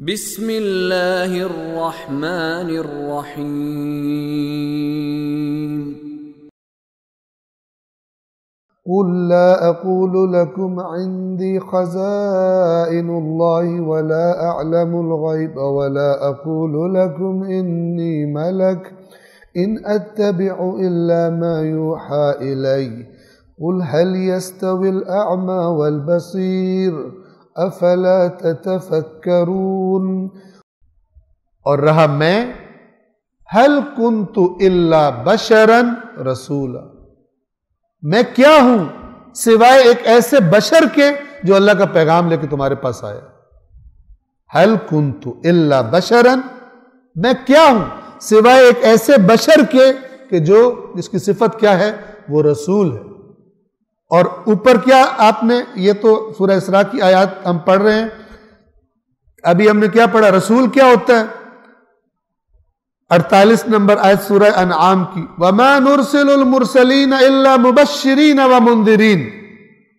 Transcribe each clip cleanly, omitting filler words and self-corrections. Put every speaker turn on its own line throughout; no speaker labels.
بسم اللہ الرحمن الرحیم
قل لا اقول لكم عندي خزائن الله ولا اعلم الغيب ولا اقول لكم اني ملك ان اتبع الا ما يوحى الي قل هل يستوي الاعمى والبصير افلا تتفکرون۔ اور رہا میں هل كنت الا بشرا رسولا، میں کیا ہوں سوائے ایک ایسے بشر کے جو اللہ کا پیغام لے کے تمہارے پاس آیا۔ هل كنت الا بشرا، میں کیا ہوں سوائے ایک ایسے بشر کے کہ جو جس کی صفت کیا ہے، وہ رسول ہے۔ اور اوپر کیا آپ نے، یہ تو سورہ اسراء کی آیات ہم پڑھ رہے ہیں، ابھی ہم نے کیا پڑھا، رسول کیا ہوتا ہے؟ 48 نمبر آیت سورہ انعام کی، وَمَا نُرْسِلُ الْمُرْسَلِينَ إِلَّا مُبَشِّرِينَ وَمُنذِرِينَ،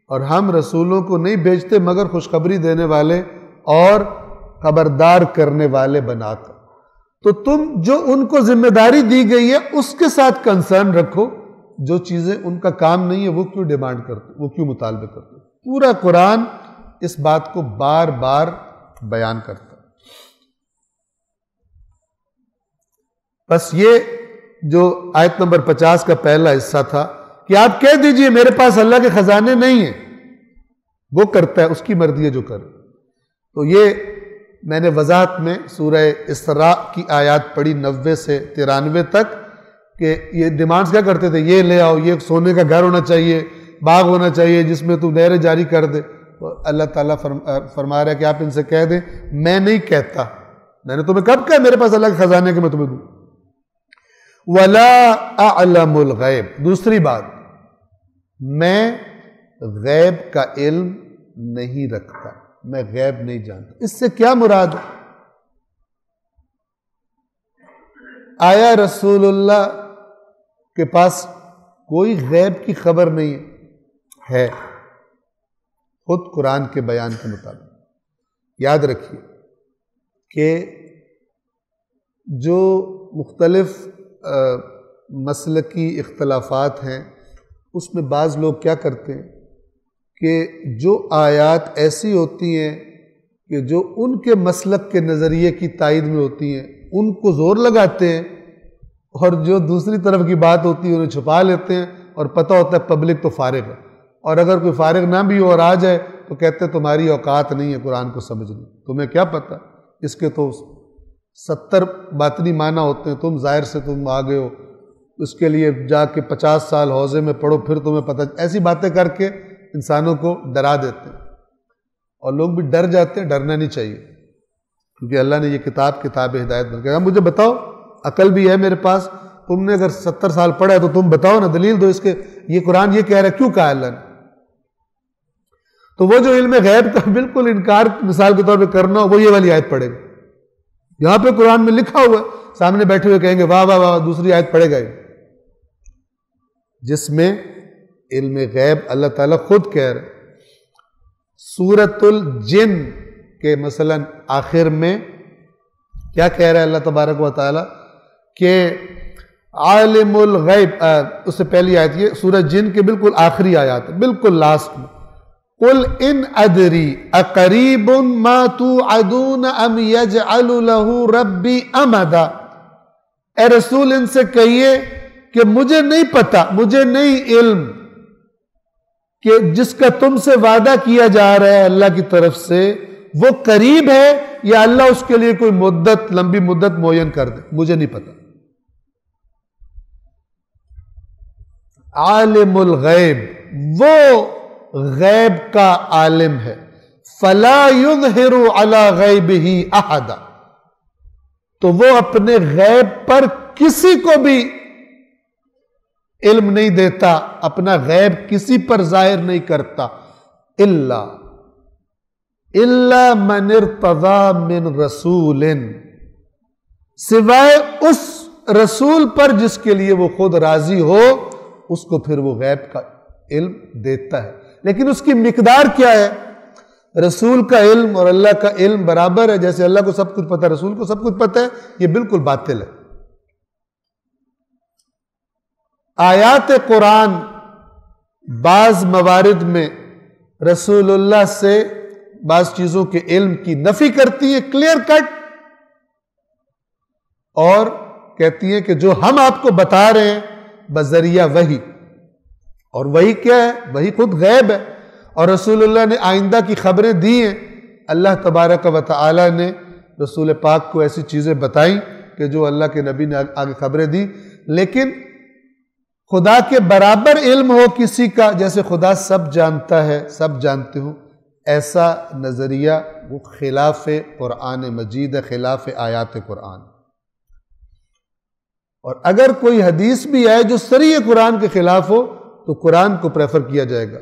اور ہم رسولوں کو نہیں بھیجتے مگر خوشخبری دینے والے اور خبردار کرنے والے بنا کر۔ تو تم جو ان کو ذمہ داری دی گئی ہے اس کے ساتھ کنسرن رکھو، جو چیزیں ان کا کام نہیں ہے وہ کیوں ڈیمانڈ کرتے، وہ کیوں مطالبے کرتے۔ پورا قرآن اس بات کو بار بار بیان کرتا ہے۔ بس یہ جو آیت نمبر 50 کا پہلا حصہ تھا کہ آپ کہہ دیجئے میرے پاس اللہ کے خزانے نہیں ہیں، وہ کرتا ہے، اس کی مرضی ہے جو کرے۔ تو یہ میں نے وضاحت میں سورہ اسراء کی آیات پڑھی 90 سے 93 تک، کہ یہ ڈیمانڈز کیا کرتے تھے، یہ لے آؤ، یہ سونے کا گھر ہونا چاہیے، باغ ہونا چاہیے جس میں تو نہریں جاری کر دے۔ تو اللہ تعالیٰ فرما رہا ہے کہ آپ ان سے کہہ دیں میں نہیں کہتا، میں نے تمہیں کب کہا میرے پاس اللہ کے خزانے کہ میں تمہیں دوں۔ وَلَا أَعْلَمُ الْغَيْبِ، دوسری بات، میں غیب کا علم نہیں رکھتا، میں غیب نہیں جانتا۔ اس سے کیا مراد ہے؟ آیا رسول اللہ کے پاس کوئی غیب کی خبر نہیں ہے؟ خود قرآن کے بیان کے مطابق یاد رکھیے کہ جو مختلف مسلکی اختلافات ہیں اس میں بعض لوگ کیا کرتے ہیں کہ جو آیات ایسی ہوتی ہیں کہ جو ان کے مسلک کے نظریے کی تائید میں ہوتی ہیں ان کو زور لگاتے ہیں، اور جو دوسری طرف کی بات ہوتی ہے انہیں چھپا لیتے ہیں، اور پتہ ہوتا ہے پبلک تو فارغ ہے، اور اگر کوئی فارغ نہ بھی ہو اور آ جائے تو کہتے ہیں تمہاری اوقات نہیں ہے قرآن کو سمجھنے، تمہیں کیا پتہ، اس کے تو 70 باطنی معنی ہوتے ہیں، تم ظاہر سے تم آ گئے ہو، اس کے لیے جا کے 50 سال حوزے میں پڑھو پھر تمہیں پتہ۔ ایسی باتیں کر کے انسانوں کو ڈرا دیتے ہیں، اور لوگ بھی ڈر جاتے ہیں، ڈرنا نہیں چاہیے، کیونکہ اللہ نے یہ کتاب ہدایت بن کے مجھے بتاؤ، عقل بھی ہے میرے پاس، تم نے اگر 70 سال پڑھا ہے تو تم بتاؤ نا، دلیل دو اس کے، یہ قرآن یہ کہہ رہا ہے، کیوں کہا اللہ نے؟ تو وہ جو علم غیب کا بالکل انکار مثال کے طور پہ کرنا ہو، وہ یہ والی آیت پڑھے گا، یہاں پہ قرآن میں لکھا ہوا ہے، سامنے بیٹھے ہوئے کہیں گے واہ واہ واہ، دوسری آیت پڑھے گا، جس میں علم غیب اللہ تعالیٰ خود کہہ رہے۔ سورۃ الجن کے مثلا آخر میں کیا کہہ رہا ہے اللہ تبارک و تعالیٰ کہ عالم الغیب، اس سے پہلی آیت یہ سورہ جن کے بالکل آخری آیات ہے، بالکل لاسٹ میں، قل ان ادری اقریب ما توعدون ام یجعل له ربی امدا، اے رسول ان سے کہیے کہ مجھے نہیں پتا، مجھے نہیں علم کہ جس کا تم سے وعدہ کیا جا رہا ہے اللہ کی طرف سے وہ قریب ہے یا اللہ اس کے لیے کوئی مدت، لمبی مدت معین کر دے، مجھے نہیں پتا۔ عالم الغیب، وہ غیب کا عالم ہے، فلا یظہر علی غیبہ احدا، تو وہ اپنے غیب پر کسی کو بھی علم نہیں دیتا، اپنا غیب کسی پر ظاہر نہیں کرتا، الا من ارتضی من رسول، سوائے اس رسول پر جس کے لیے وہ خود راضی ہو، اس کو پھر وہ غیب کا علم دیتا ہے، لیکن اس کی مقدار کیا ہے؟ رسول کا علم اور اللہ کا علم برابر ہے، جیسے اللہ کو سب کچھ پتہ ہے رسول کو سب کچھ پتہ ہے، یہ بالکل باطل ہے۔ آیات قرآن بعض موارد میں رسول اللہ سے بعض چیزوں کے علم کی نفی کرتی ہیں کلیئر کٹ، اور کہتی ہیں کہ جو ہم آپ کو بتا رہے ہیں بذریعہ وحی، اور وحی کیا ہے؟ وحی خود غیب ہے، اور رسول اللہ نے آئندہ کی خبریں دی ہیں۔ اللہ تبارک و تعالی نے رسول پاک کو ایسی چیزیں بتائیں کہ جو اللہ کے نبی نے آگے خبریں دی، لیکن خدا کے برابر علم ہو کسی کا، جیسے خدا سب جانتا ہے سب جانتے ہوں، ایسا نظریہ وہ خلاف قرآن مجید ہے، خلاف آیات قرآن۔ اور اگر کوئی حدیث بھی آئے جو صریح قرآن کے خلاف ہو تو قرآن کو پریفر کیا جائے گا،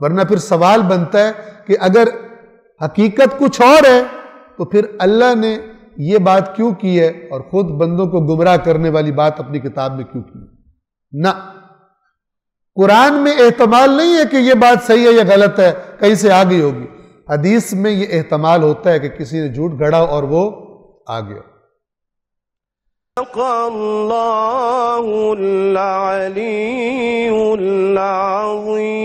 ورنہ پھر سوال بنتا ہے کہ اگر حقیقت کچھ اور ہے تو پھر اللہ نے یہ بات کیوں کی ہے اور خود بندوں کو گمراہ کرنے والی بات اپنی کتاب میں کیوں کی؟ نہ، قرآن میں احتمال نہیں ہے کہ یہ بات صحیح ہے یا غلط ہے، کہیں سے آ گئی ہوگی، حدیث میں یہ احتمال ہوتا ہے کہ کسی نے جھوٹ گھڑا اور وہ آ گیا۔
اللہ العلی العظیم۔